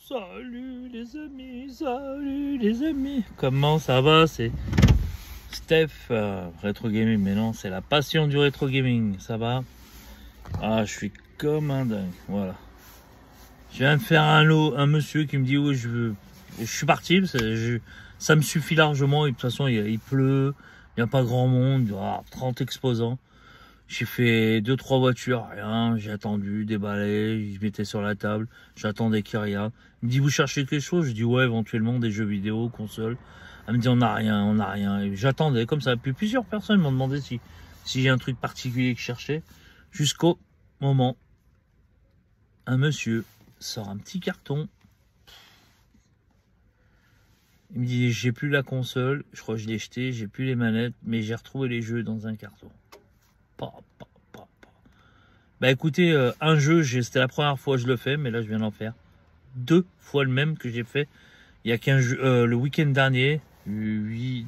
Salut les amis. Comment ça va? C'est Steph, Retro Gaming. Mais non, c'est la passion du Retro Gaming. Ça va? Ah, je suis comme un dingue. Voilà. Je viens de faire un monsieur qui me dit oui, je suis parti. Ça me suffit largement. Et de toute façon, il pleut. Il n'y a pas grand monde. 30 exposants. J'ai fait 2-3 voitures, rien, j'ai attendu, déballé, je mettais sur la table, j'attendais qu'il y ait rien. Il me dit, vous cherchez quelque chose? Je dis, ouais, éventuellement des jeux vidéo, console. Elle me dit, on n'a rien. Et j'attendais comme ça. Puis plusieurs personnes m'ont demandé si j'ai un truc particulier que je cherchais. Jusqu'au moment, un monsieur sort un petit carton. Il me dit, j'ai plus la console, je crois que je l'ai jeté, j'ai plus les manettes, mais j'ai retrouvé les jeux dans un carton. Bah écoutez, un jeu, c'était la première fois que je le fais, mais là je viens d'en faire 2 fois le même que j'ai fait il y a 15 jours, le week-end dernier, du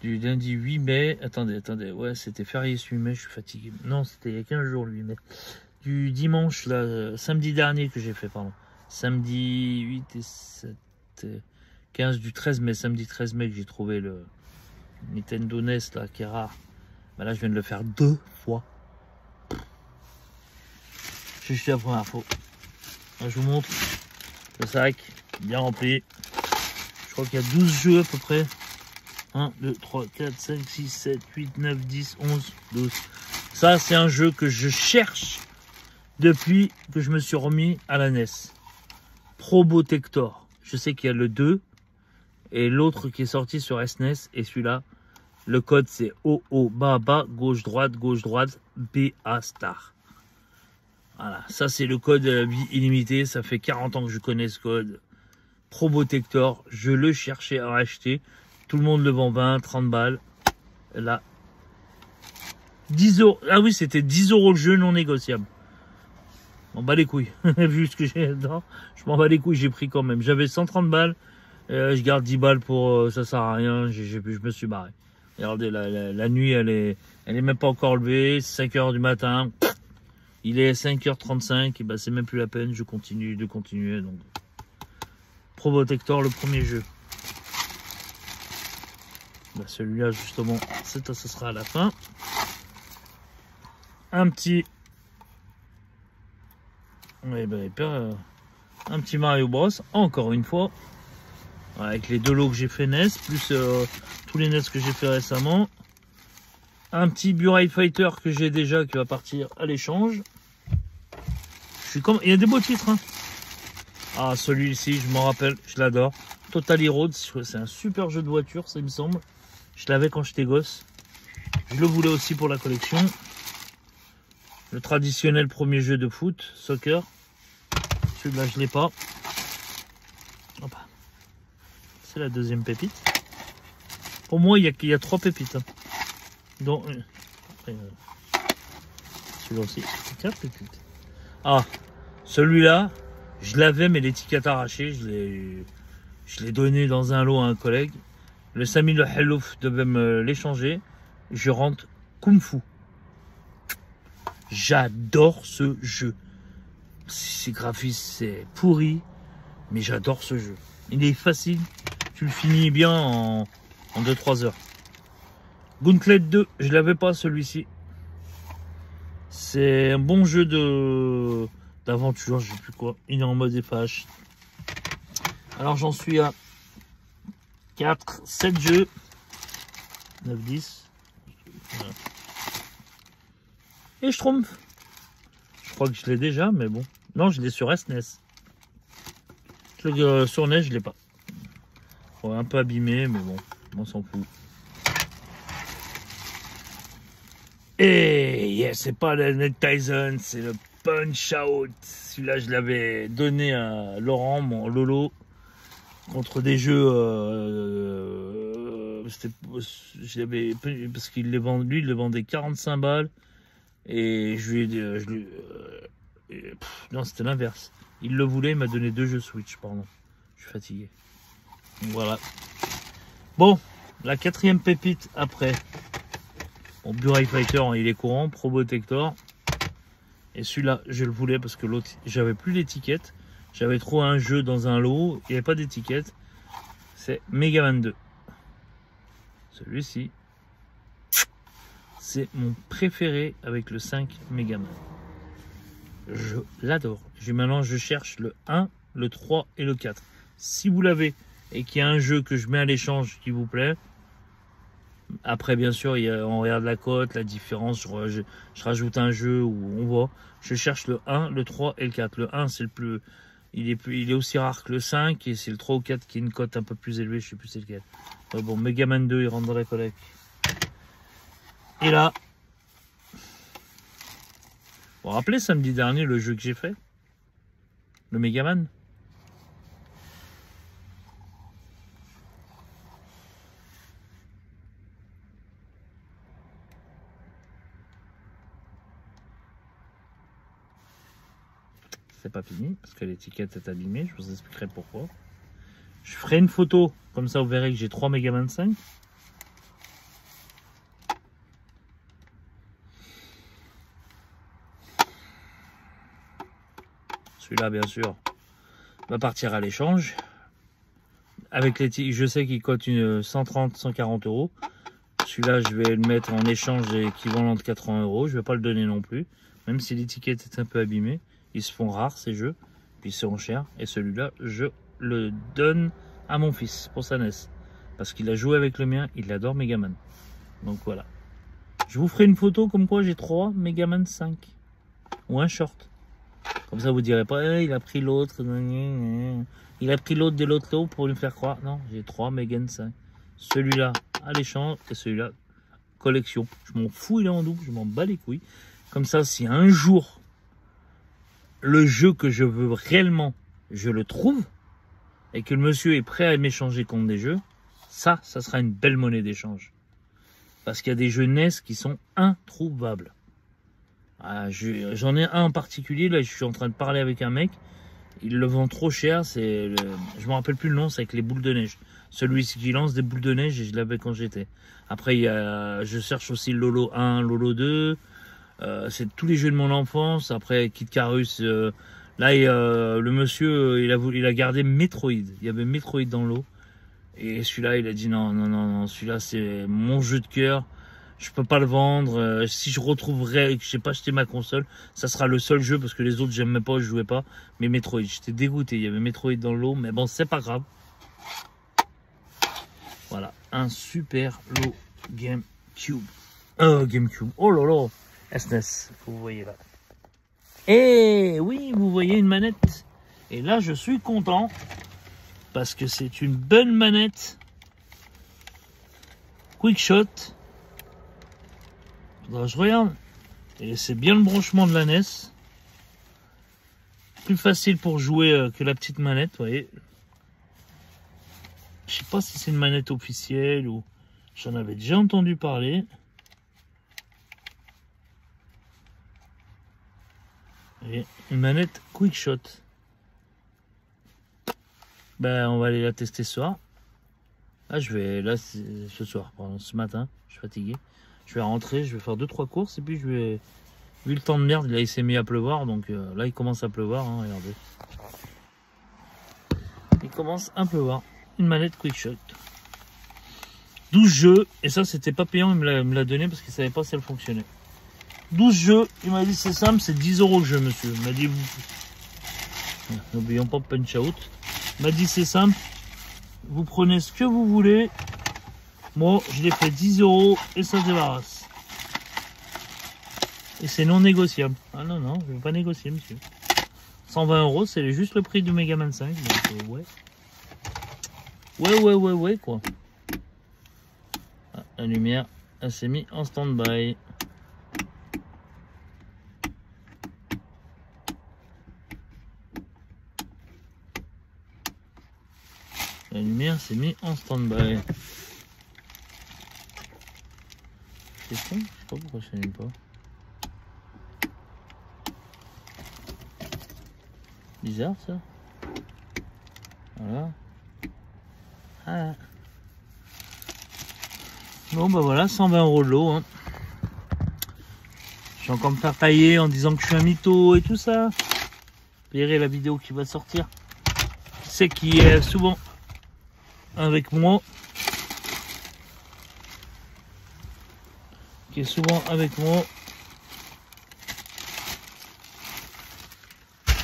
lundi 8 mai, attendez, ouais c'était férié ce 8 mai, je suis fatigué, non c'était il y a 15 jours le 8 mai, du dimanche, là, samedi dernier que j'ai fait, pardon, samedi 8 et 7, 15 du 13 mai, samedi 13 mai que j'ai trouvé le Nintendo NES là, qui est rare, bah là je viens de le faire 2 fois. J'ai jeté la première fois. Là, je vous montre le sac, bien rempli. Je crois qu'il y a 12 jeux à peu près. 1, 2, 3, 4, 5, 6, 7, 8, 9, 10, 11, 12. Ça, c'est un jeu que je cherche depuis que je me suis remis à la NES. Probotector. Je sais qu'il y a le 2 et l'autre qui est sorti sur SNES. Et celui-là, le code c'est OO, bas, gauche, droite, BA star. Voilà, ça c'est le code de la vie illimitée, ça fait 40 ans que je connais ce code. Probotector, je le cherchais à acheter, tout le monde le vend 20, 30 balles. Là, 10 euros, ah oui c'était 10 euros le jeu non négociable. Je m'en bats les couilles, vu ce que j'ai dedans, je m'en bats les couilles, j'ai pris quand même. J'avais 130 balles, je garde 10 balles pour, ça sert à rien, je me suis barré. Regardez, la nuit elle est même pas encore levée, 5 h du matin. Il est 5h35, et bah c'est même plus la peine, je continue de continuer. Donc, Probotector, le premier jeu. Bah, celui-là, justement, ça sera à la fin. Un petit. Ouais, bah, un petit Mario Bros, encore une fois. Avec les 2 lots que j'ai fait NES, plus tous les NES que j'ai fait récemment. Un petit Bureau Fighter que j'ai déjà qui va partir à l'échange. Il y a des beaux titres. Hein. Ah, celui-ci, je m'en rappelle, je l'adore. Total Heroes, c'est un super jeu de voiture, ça il me semble. Je l'avais quand j'étais gosse. Je le voulais aussi pour la collection. Le traditionnel premier jeu de foot, soccer. Celui-là, je l'ai pas. C'est la deuxième pépite. Pour moi, il y a 3 pépites. Hein. Donc, celui-là aussi, 4 pépites. Ah, celui-là, je l'avais, mais l'étiquette arrachée, je l'ai donné dans un lot à un collègue. Le Sami le Hellouf devait me l'échanger. Je rentre Kung Fu. J'adore ce jeu. Ses graphismes, c'est pourri, mais j'adore ce jeu. Il est facile, tu le finis bien en 2-3 heures. Gauntlet 2, je l'avais pas celui-ci. C'est un bon jeu d'aventure, je sais plus quoi. Il est en mode FH. Alors j'en suis à 4, 7 jeux. 9, 10. Voilà. Et Schtroumpf. Je crois que je l'ai déjà, mais bon. Non, je l'ai sur SNES. Sur NES, je l'ai pas. Ouais, un peu abîmé, mais bon, on s'en fout. Et yes, c'est pas le Neck Tyson, c'est le Punch Out. Celui-là, je l'avais donné à Laurent, mon Lolo, contre des jeux. Parce qu'il les vend, lui, il le vendait 45 balles. Et non, c'était l'inverse. Il le voulait, il m'a donné 2 jeux Switch, pardon. Je suis fatigué. Donc, voilà. Bon, la 4e pépite après. Bon, Bureau Fighter, il est courant, Probotector. Et celui-là, je le voulais parce que l'autre, j'avais plus l'étiquette. J'avais trouvé un jeu dans un lot, il n'y avait pas d'étiquette. C'est Megaman 2. Celui-ci, c'est mon préféré avec le 5 Megaman. Je l'adore. Maintenant, je cherche le 1, le 3 et le 4. Si vous l'avez et qu'il y a un jeu que je mets à l'échange qui vous plaît, après, bien sûr, on regarde la cote, la différence. Je rajoute un jeu où on voit. Je cherche le 1, le 3 et le 4. Le 1, c'est le plus. Il est aussi rare que le 5. Et c'est le 3 ou 4 qui est une cote un peu plus élevée. Je sais plus c'est lequel. Bon, Megaman 2, il rentre dans la collecte. Et là. Vous vous rappelez samedi dernier le jeu que j'ai fait? Le Megaman? C'est pas fini parce que l'étiquette est abîmée, je vous expliquerai pourquoi. Je ferai une photo, comme ça vous verrez que j'ai 3 Megaman 5. Celui-là, bien sûr, va partir à l'échange. Avec l'étiquette, je sais qu'il cote une 130-140 euros. Celui-là, je vais le mettre en échange équivalent de 80 euros. Je ne vais pas le donner non plus, même si l'étiquette est un peu abîmée. Ils se font rares ces jeux, puis ils seront chers. Et celui-là, je le donne à mon fils pour sa NES. Parce qu'il a joué avec le mien, il adore Megaman. Donc voilà. Je vous ferai une photo comme quoi j'ai 3 Megaman 5. Ou un short. Comme ça vous direz pas, il a pris l'autre. Il a pris l'autre de l'autre lot pour lui faire croire. Non, j'ai 3 Megaman 5. Celui-là à l'échange et celui-là collection. Je m'en fous, il est en double, je m'en bats les couilles. Comme ça, si un jour le jeu que je veux réellement, je le trouve, et que le monsieur est prêt à m'échanger contre des jeux, ça sera une belle monnaie d'échange. Parce qu'il y a des jeux NES qui sont introuvables. J'en ai un en particulier, là je suis en train de parler avec un mec, il le vend trop cher, je me rappelle plus le nom, c'est avec les boules de neige. Celui-ci qui lance des boules de neige et je l'avais quand j'étais. Après, je cherche aussi Lolo 1, Lolo 2, c'est tous les jeux de mon enfance. Après Kid Carus, là le monsieur il a gardé Metroid. Il y avait Metroid dans l'eau et celui-là il a dit non, celui-là c'est mon jeu de cœur, je peux pas le vendre. Si je retrouverai et que j'ai pas acheté ma console, ça sera le seul jeu parce que les autres j'aimais pas, je jouais pas. Mais Metroid, j'étais dégoûté, il y avait Metroid dans l'eau, mais bon c'est pas grave. Voilà, un super lot GameCube. GameCube, oh là là, SNES, vous voyez là. Et oui, vous voyez une manette. Et là, je suis content parce que c'est une bonne manette. Quickshot. Je regarde. Et c'est bien le branchement de la NES. Plus facile pour jouer que la petite manette, vous voyez. Je sais pas si c'est une manette officielle ou j'en avais déjà entendu parler. Et une manette Quickshot. Ben, on va aller la tester ce soir. Là, ce soir, pardon, ce matin, je suis fatigué. Je vais rentrer, je vais faire 2-3 courses et puis je vais. Vu le temps de merde, là il s'est mis à pleuvoir, donc là il commence à pleuvoir, hein, regardez. Il commence à pleuvoir. Une manette Quickshot. 12 jeux, et ça c'était pas payant, il me l'a donné parce qu'il savait pas si elle fonctionnait. 12 jeux, il m'a dit c'est simple, c'est 10 € le jeu monsieur. Il m'a dit, n'oublions pas Punch Out. Il m'a dit c'est simple, vous prenez ce que vous voulez. Moi je l'ai fait 10 € et ça se débarrasse. Et c'est non négociable. Ah non, je ne vais pas négocier monsieur. 120 €, c'est juste le prix du Megaman 5. Donc ouais. Ouais, quoi. Ah, la lumière, elle s'est mise en stand-by. La lumière s'est mise en stand-by. C'est con, je sais pas pourquoi ça n'allume pas. Bizarre ça. Voilà. Ah. Bon bah voilà, 120 € de l'eau. Hein. Je vais encore me faire tailler en disant que je suis un mytho et tout ça. verrez la vidéo qui va sortir. C'est qui est souvent avec moi. Qui est souvent avec moi.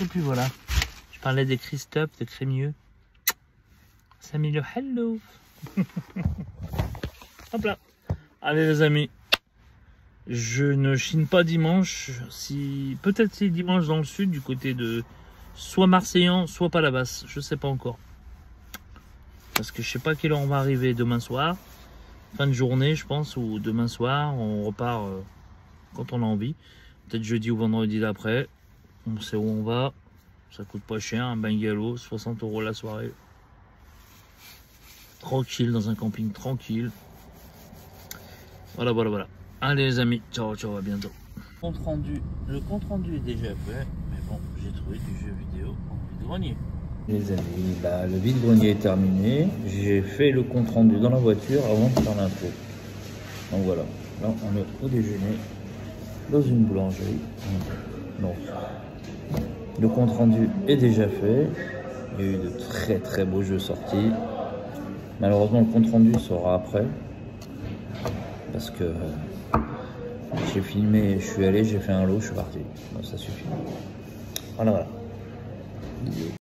Et puis voilà. Je parlais des Christophe, de Crémieux. Ça mis le hello. Hop là. Allez les amis. Je ne chine pas dimanche. Si peut-être c'est dimanche dans le sud, du côté de soit Marseillan, soit Palavas. Je sais pas encore. Parce que je sais pas à quelle heure on va arriver demain soir. Fin de journée, je pense, ou demain soir. On repart quand on a envie. Peut-être jeudi ou vendredi d'après. On sait où on va. Ça coûte pas cher. Un bungalow, 60 € la soirée. Tranquille, dans un camping tranquille. Voilà, voilà, voilà. Allez les amis, ciao, ciao, à bientôt. Le compte rendu est déjà fait, mais bon, j'ai trouvé du jeu vidéo en vide-grenier. Les amis, bah, le vide-grenier est terminé. J'ai fait le compte rendu dans la voiture avant de faire l'info. Donc voilà, là on est au déjeuner dans une boulangerie. Donc, le compte rendu est déjà fait. Il y a eu de très très beaux jeux sortis. Malheureusement, le compte rendu sera après. Parce que j'ai filmé, je suis allé, j'ai fait un lot, je suis parti. Donc ça suffit. Voilà, voilà.